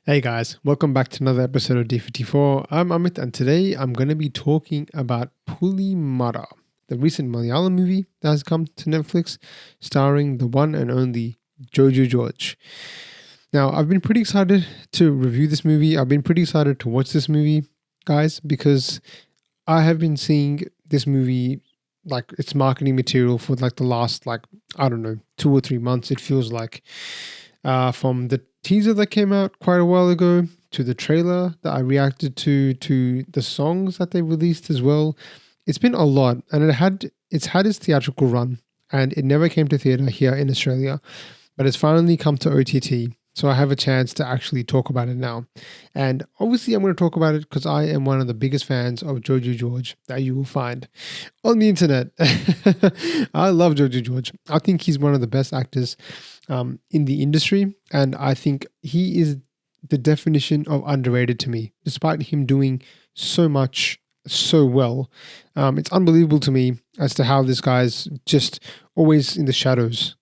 Hey guys, welcome back to another episode of D54. I'm Amit, and today I'm going to be talking about Pulimada, the recent Malayalam movie that has come to Netflix, starring the one and only Joju George. Now, I've been pretty excited to review this movie. I've been pretty excited to watch this movie, guys, because I have been seeing this movie, like its marketing material, for like the last, I don't know, 2 or 3 months. It feels like from the teaser that came out quite a while ago to the trailer that I reacted to the songs that they released as well. It's been a lot, and it's had its theatrical run, and it never came to theater here in Australia, but it's finally come to OTT. So I have a chance to actually talk about it now. And obviously I'm going to talk about it because I am one of the biggest fans of Joju George that you will find on the internet. I love Joju George. I think he's one of the best actors in the industry. And I think he is the definition of underrated to me, despite him doing so much so well. It's unbelievable to me as to how this guy's just always in the shadows.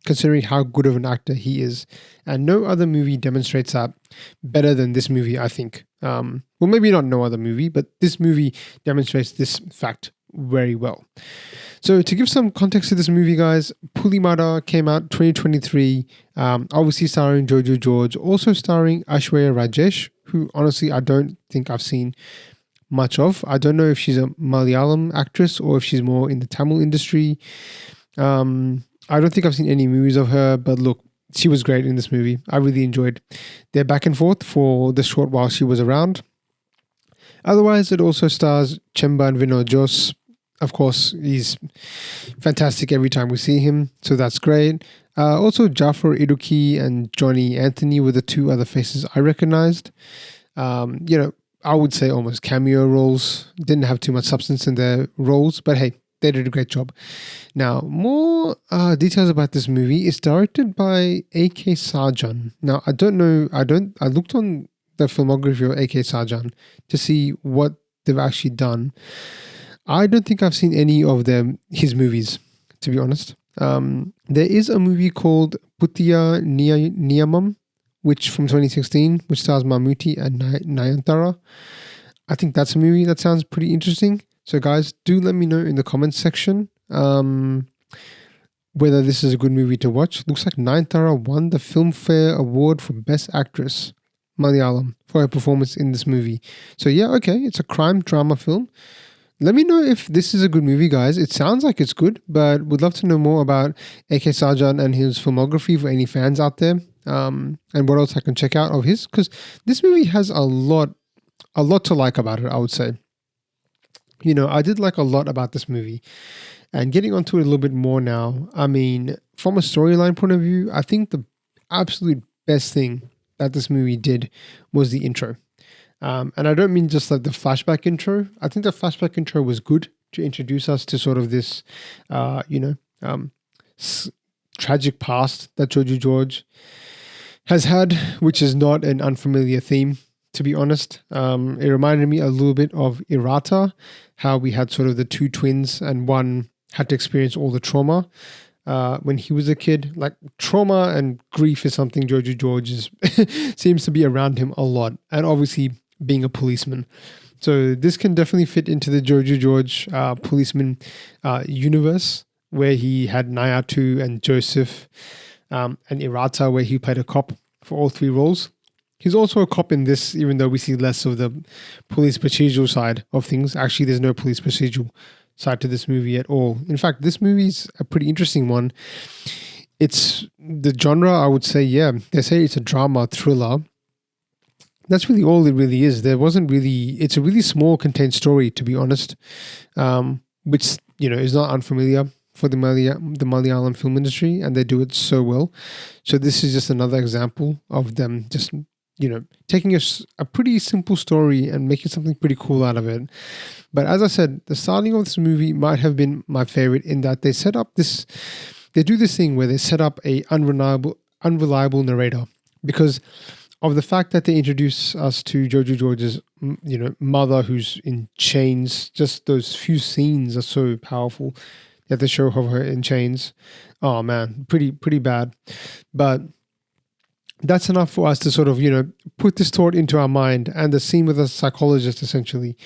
Considering how good of an actor he is. And no other movie demonstrates that better than this movie, I think. Well, maybe not no other movie, but this movie demonstrates this fact very well. So to give some context to this movie, guys, Pulimada came out 2023, obviously starring Joju George, also starring Aishwarya Rajesh, who honestly I don't think I've seen much of. I don't know if she's a Malayalam actress or if she's more in the Tamil industry. I don't think I've seen any movies of her, but look, she was great in this movie. I really enjoyed their back and forth for the short while she was around. Otherwise, it also stars Chemban Vinod. Of course, he's fantastic every time we see him, so that's great. Also, Jaffer, Idukki, and Johnny Anthony were the two other faces I recognized. I would say almost cameo roles. Didn't have too much substance in their roles, but hey, they did a great job. Now, more details about this movie. It's directed by K Sajan. Now, I don't know. I looked on the filmography of K Sajan to see what they've actually done. I don't think I've seen any of his movies, to be honest. There is a movie called Puttiya Niyamam, which from 2016, which stars Mammootty and Nayantara. I think that's a movie that sounds pretty interesting. So guys, do let me know in the comments section whether this is a good movie to watch. Looks like Nayantara won the Filmfare Award for Best Actress, Malayalam, for her performance in this movie. So yeah, okay, it's a crime drama film. Let me know if this is a good movie, guys. It sounds like it's good, but would love to know more about K Sajan and his filmography for any fans out there, and what else I can check out of his, because this movie has a lot to like about it, I would say. You know, I did like a lot about this movie, and getting onto it a little bit more now. I mean, from a storyline point of view, I think the absolute best thing that this movie did was the intro. And I don't mean just like the flashback intro. I think the flashback intro was good to introduce us to sort of this, tragic past that Joju George has had, which is not an unfamiliar theme, to be honest. It reminded me a little bit of Irata, how we had sort of the two twins and one had to experience all the trauma when he was a kid. Like, trauma and grief is something Joju George seems to be around him a lot, and obviously being a policeman. So this can definitely fit into the Joju George policeman universe, where he had Nayatu and Joseph, and Irata, where he played a cop for all three roles. He's also a cop in this, even though we see less of the police procedural side of things. Actually, there's no police procedural side to this movie at all. In fact, this movie's a pretty interesting one. It's the genre, I would say, yeah, they say it's a drama thriller. That's really all it really is. It's a really small contained story, to be honest, which, is not unfamiliar for the Malayalam film industry, and they do it so well. So this is just another example of them just, taking a pretty simple story and making something pretty cool out of it. But as I said, the starting of this movie might have been my favorite in that they do this thing where they set up a unreliable narrator, because of the fact that they introduce us to Joju George's, mother who's in chains. Just those few scenes are so powerful that they show of her in chains. Oh man, pretty bad. But that's enough for us to sort of, put this thought into our mind, and the scene with the psychologist essentially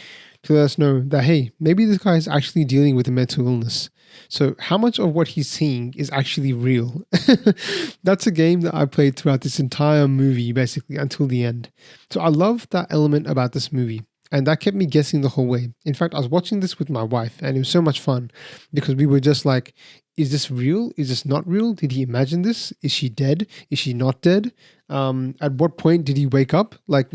to let us know that, hey, maybe this guy is actually dealing with a mental illness. So how much of what he's seeing is actually real? That's a game that I played throughout this entire movie, basically until the end. So I love that element about this movie. And that kept me guessing the whole way. In fact, I was watching this with my wife, and it was so much fun because we were just like, is this real? Is this not real? Did he imagine this? Is she dead? Is she not dead? At what point did he wake up? But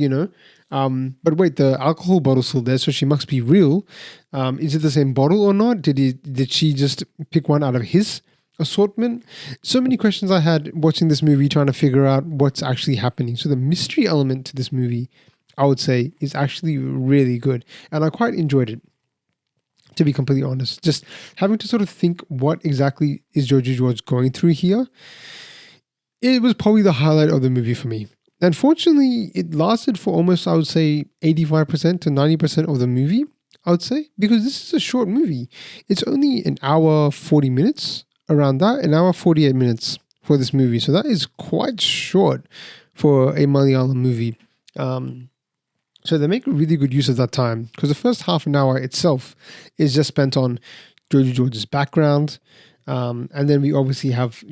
wait, the alcohol bottle's still there, so she must be real. Is it the same bottle or not? Did she just pick one out of his assortment? So many questions I had watching this movie, trying to figure out what's actually happening. So the mystery element to this movie, I would say, is actually really good, and I quite enjoyed it, to be completely honest. Just having to sort of think what exactly is Joju George going through here, it was probably the highlight of the movie for me. Unfortunately, it lasted for almost, I would say, 85% to 90% of the movie, I would say, because this is a short movie. It's only an hour 40 minutes, around that, an hour 48 minutes for this movie. So that is quite short for a Malayalam movie. So they make really good use of that time, because the first half an hour itself is just spent on Joju George's background. And then we obviously have,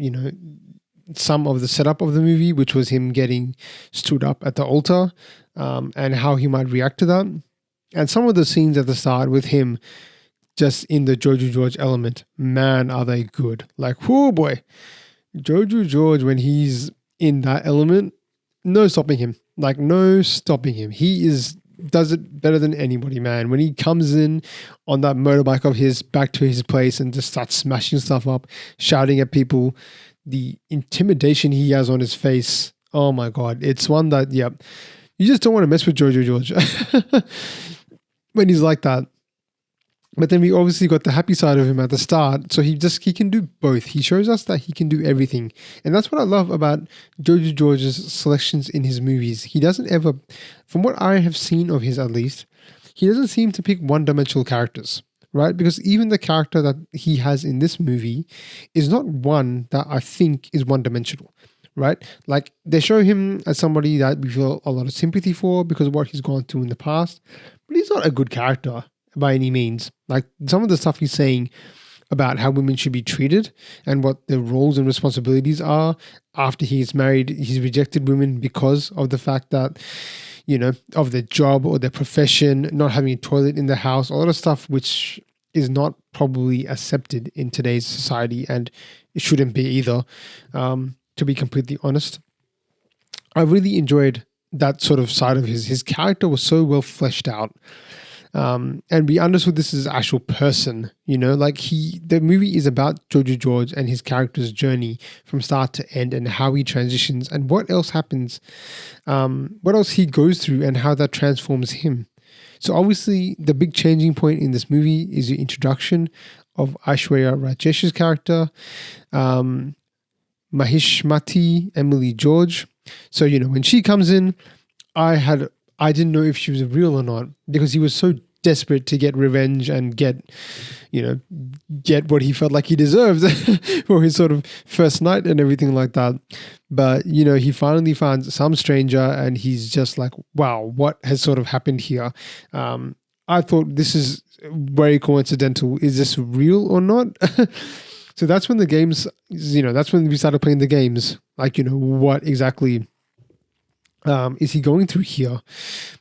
some of the setup of the movie, which was him getting stood up at the altar, and how he might react to that. And some of the scenes at the start with him just in the Joju George element, man, are they good. Like, oh boy, Joju George, when he's in that element, no stopping him. Like, no stopping him. He does it better than anybody, man. When he comes in on that motorbike of his back to his place and just starts smashing stuff up, shouting at people, the intimidation he has on his face, oh my God. It's one that, you just don't want to mess with Joju George when he's like that. But then we obviously got the happy side of him at the start. So he can do both. He shows us that he can do everything. And that's what I love about Joju George's selections in his movies. He doesn't ever, from what I have seen of his at least, he doesn't seem to pick one-dimensional characters, right? Because even the character that he has in this movie is not one that I think is one-dimensional, right? Like, they show him as somebody that we feel a lot of sympathy for because of what he's gone through in the past. But he's not a good character by any means. Like, some of the stuff he's saying about how women should be treated and what their roles and responsibilities are after he's married, he's rejected women because of the fact that, of their job or their profession, not having a toilet in the house, a lot of stuff which is not probably accepted in today's society, and it shouldn't be either, to be completely honest. I really enjoyed that sort of side of his character was so well fleshed out. And we understood this as an actual person, the movie is about Joju George and his character's journey from start to end, and how he transitions and what else happens, what else he goes through and how that transforms him. So obviously the big changing point in this movie is the introduction of Aishwarya Rajesh's character, Mahishmati Emily George. So, when she comes in, I didn't know if she was real or not, because he was so desperate to get revenge and get what he felt like he deserved for his sort of first night and everything like that. But, he finally finds some stranger and he's just like, wow, what has sort of happened here? I thought this is very coincidental. Is this real or not? So that's when the games, that's when we started playing the games. Like, what exactly is he going through here?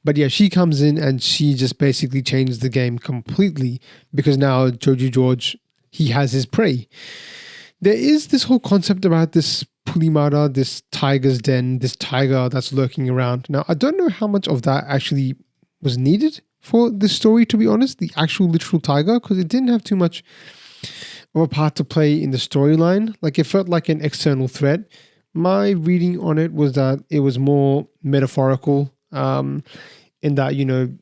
But yeah, she comes in and she just basically changes the game completely, because now Joju George, he has his prey. There is this whole concept about this Pulimada, this tiger's den, this tiger that's lurking around. Now, I don't know how much of that actually was needed for this story, to be honest, the actual literal tiger, because it didn't have too much of a part to play in the storyline. Like, it felt like an external threat. My reading on it was that it was more metaphorical, in that,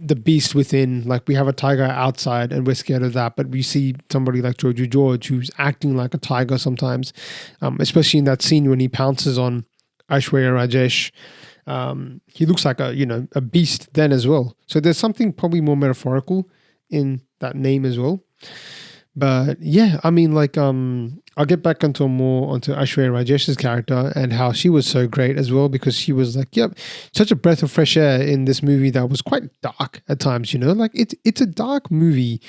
the beast within, like, we have a tiger outside and we're scared of that, but we see somebody like Joju George who's acting like a tiger sometimes, especially in that scene when he pounces on Aishwarya Rajesh. He looks like a beast then as well. So there's something probably more metaphorical in that name as well. But yeah, I mean, like, I'll get back onto Aishwarya Rajesh's character and how she was so great as well, because she was like, yep, such a breath of fresh air in this movie that was quite dark at times. Like it's a dark movie.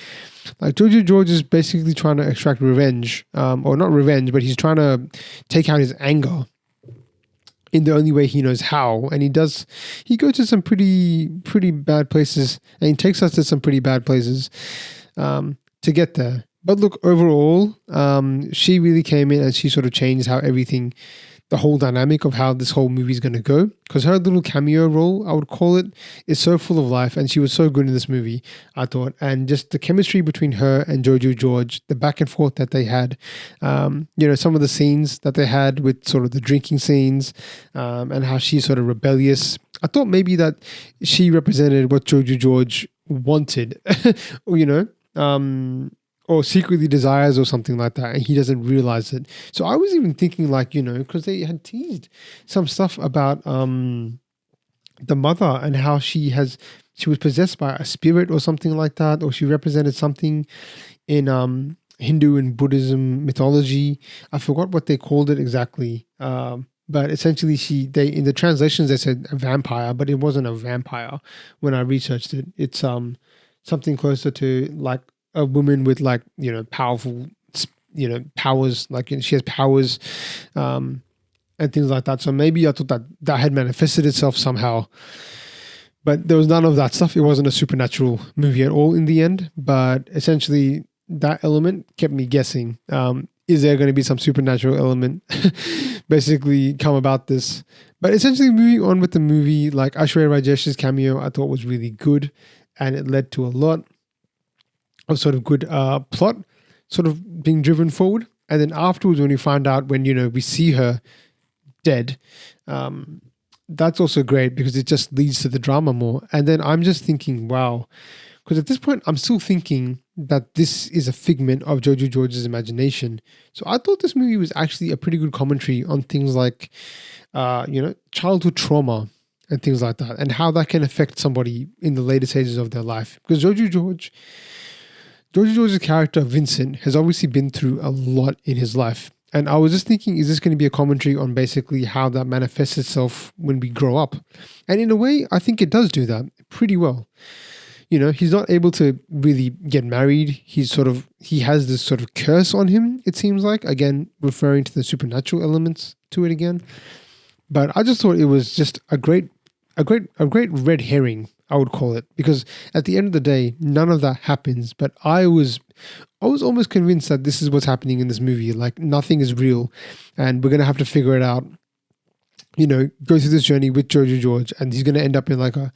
Like Joju George is basically trying to extract revenge, or not revenge, but he's trying to take out his anger in the only way he knows how. And he goes to some pretty bad places, and he takes us to some pretty bad places to get there. But look, overall, she really came in and she sort of changed how the whole dynamic of how this whole movie is going to go. Because her little cameo role, I would call it, is so full of life, and she was so good in this movie, I thought. And just the chemistry between her and Joju George, the back and forth that they had, some of the scenes that they had with sort of the drinking scenes, and how she's sort of rebellious. I thought maybe that she represented what Joju George wanted, or secretly desires or something like that, and he doesn't realize it. So I was even thinking, like, because they had teased some stuff about the mother and how she was possessed by a spirit or something like that, or she represented something in Hindu and Buddhism mythology. I forgot what they called it exactly. But essentially in the translations they said a vampire, but it wasn't a vampire when I researched it. It's something closer to like a woman with, like, powerful, powers, like she has powers, and things like that. So maybe I thought that had manifested itself somehow, but there was none of that stuff. It wasn't a supernatural movie at all in the end, but essentially that element kept me guessing. Is there going to be some supernatural element basically come about this? But essentially moving on with the movie, like Aishwarya Rajesh's cameo, I thought was really good, and it led to a lot of sort of good plot sort of being driven forward. And then afterwards, when we find out, when we see her dead, that's also great, because it just leads to the drama more. And then I'm just thinking, wow, because at this point I'm still thinking that this is a figment of Joju George's imagination. So I thought this movie was actually a pretty good commentary on things like childhood trauma and things like that, and how that can affect somebody in the later stages of their life. Because Joju George's character, Vincent, has obviously been through a lot in his life. And I was just thinking, is this going to be a commentary on basically how that manifests itself when we grow up? And in a way, I think it does do that pretty well. He's not able to really get married. He has this sort of curse on him, it seems like, again, referring to the supernatural elements to it again. But I just thought it was just a great red herring, I would call it, because at the end of the day, none of that happens. But I was almost convinced that this is what's happening in this movie. Like, nothing is real, and we're going to have to figure it out, go through this journey with Joju George, and he's going to end up in like a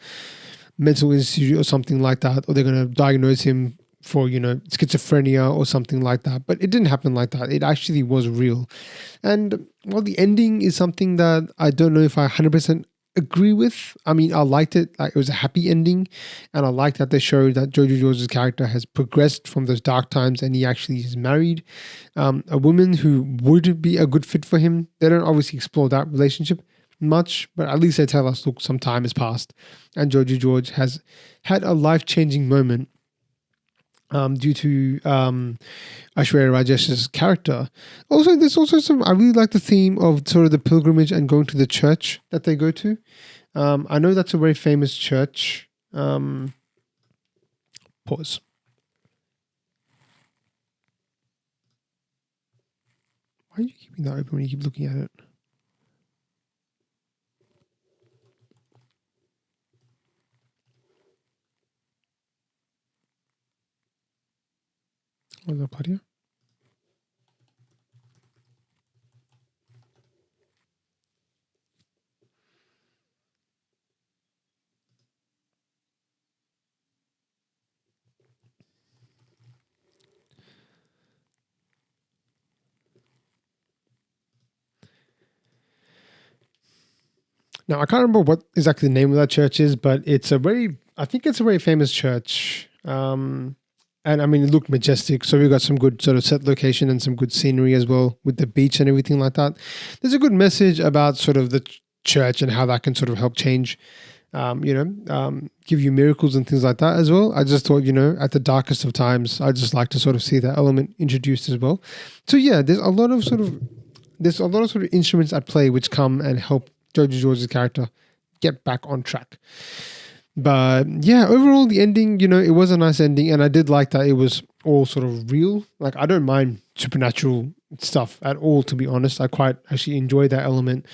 mental institute or something like that, or they're going to diagnose him for, schizophrenia or something like that. But it didn't happen like that. It actually was real. And while the ending is something that I don't know if I 100% agree with. I mean, I liked it. Like, it was a happy ending, and I liked that they showed that Joju George's character has progressed from those dark times, and he actually is married a woman who would be a good fit for him. They don't obviously explore that relationship much, but at least they tell us, look, some time has passed, and Joju George has had a life-changing moment due to Aishwarya Rajesh's character. Also, there's also I really like the theme of sort of the pilgrimage and going to the church that they go to. I know that's a very famous church. Pause. Why are you keeping that open when you keep looking at it? Was that part here? Now, I can't remember what exactly the name of that church is, but I think it's a very famous church. And I mean, it looked majestic. So we got some good sort of set location and some good scenery as well with the beach and everything like that. There's a good message about sort of the church and how that can sort of help change give you miracles and things like that as well. I just thought, at the darkest of times, I just like to sort of see that element introduced as well. So yeah, there's a lot of sort of instruments at play which come and help Joju George's character get back on track. But yeah, overall the ending, it was a nice ending, and I did like that it was all sort of real. Like, I don't mind supernatural stuff at all, to be honest. I quite actually enjoy that element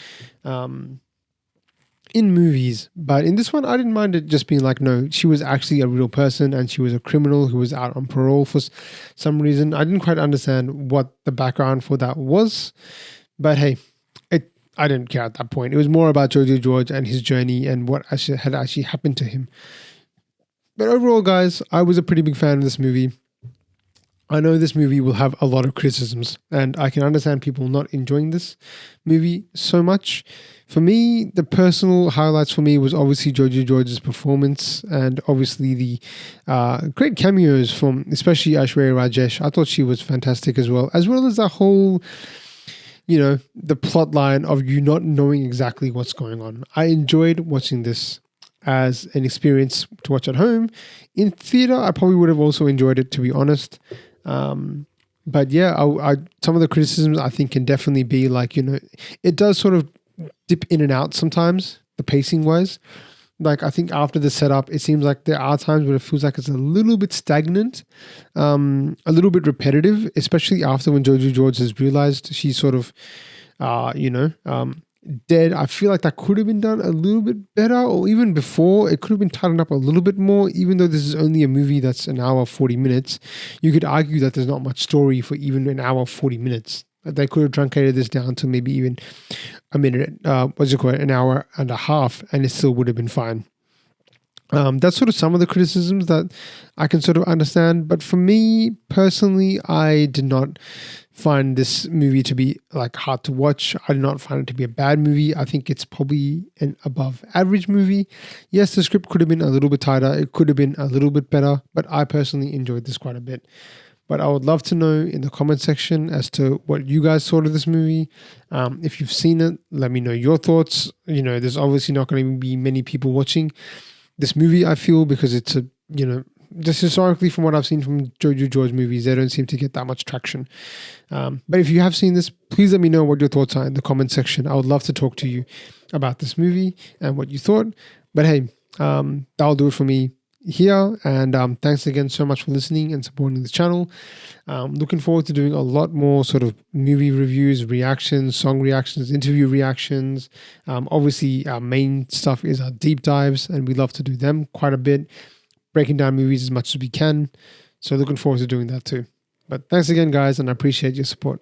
in movies, but in this one I didn't mind it just being like, no, she was actually a real person and she was a criminal who was out on parole for some reason. I didn't quite understand what the background for that was, but hey, I didn't care at that point. It was more about Joju George and his journey and what had actually happened to him. But overall, guys, I was a pretty big fan of this movie. I know this movie will have a lot of criticisms, and I can understand people not enjoying this movie so much. For me, the personal highlights for me was obviously Joju George's performance, and obviously the great cameos from especially Aishwarya Rajesh. I thought she was fantastic as well as that whole, the plot line of you not knowing exactly what's going on. I enjoyed watching this as an experience to watch at home. In theater, I probably would have also enjoyed it, to be honest. But yeah, some of the criticisms I think can definitely be like, it does sort of dip in and out sometimes, the pacing wise. Like, I think after the setup, it seems like there are times where it feels like it's a little bit stagnant, a little bit repetitive, especially after when Joju George has realized she's sort of, dead. I feel like that could have been done a little bit better, or even before, it could have been tightened up a little bit more. Even though this is only a movie that's an hour 40 minutes, you could argue that there's not much story for even an hour 40 minutes. They could have truncated this down to maybe even a minute, an hour and a half, and it still would have been fine. That's sort of some of the criticisms that I can sort of understand. But for me personally, I did not find this movie to be like hard to watch. I did not find it to be a bad movie. I think it's probably an above average movie. Yes, the script could have been a little bit tighter. It could have been a little bit better, but I personally enjoyed this quite a bit. But I would love to know in the comment section as to what you guys thought of this movie. If you've seen it, let me know your thoughts. There's obviously not going to be many people watching this movie, I feel, because it's just historically from what I've seen from Joju George movies, they don't seem to get that much traction. But if you have seen this, please let me know what your thoughts are in the comment section. I would love to talk to you about this movie and what you thought. But hey, that'll do it for me here. And thanks again so much for listening and supporting the channel. Looking forward to doing a lot more sort of movie reviews, reactions, song reactions, interview reactions. Obviously, our main stuff is our deep dives, and we love to do them quite a bit, breaking down movies as much as we can. So looking forward to doing that too. But thanks again, guys, and I appreciate your support.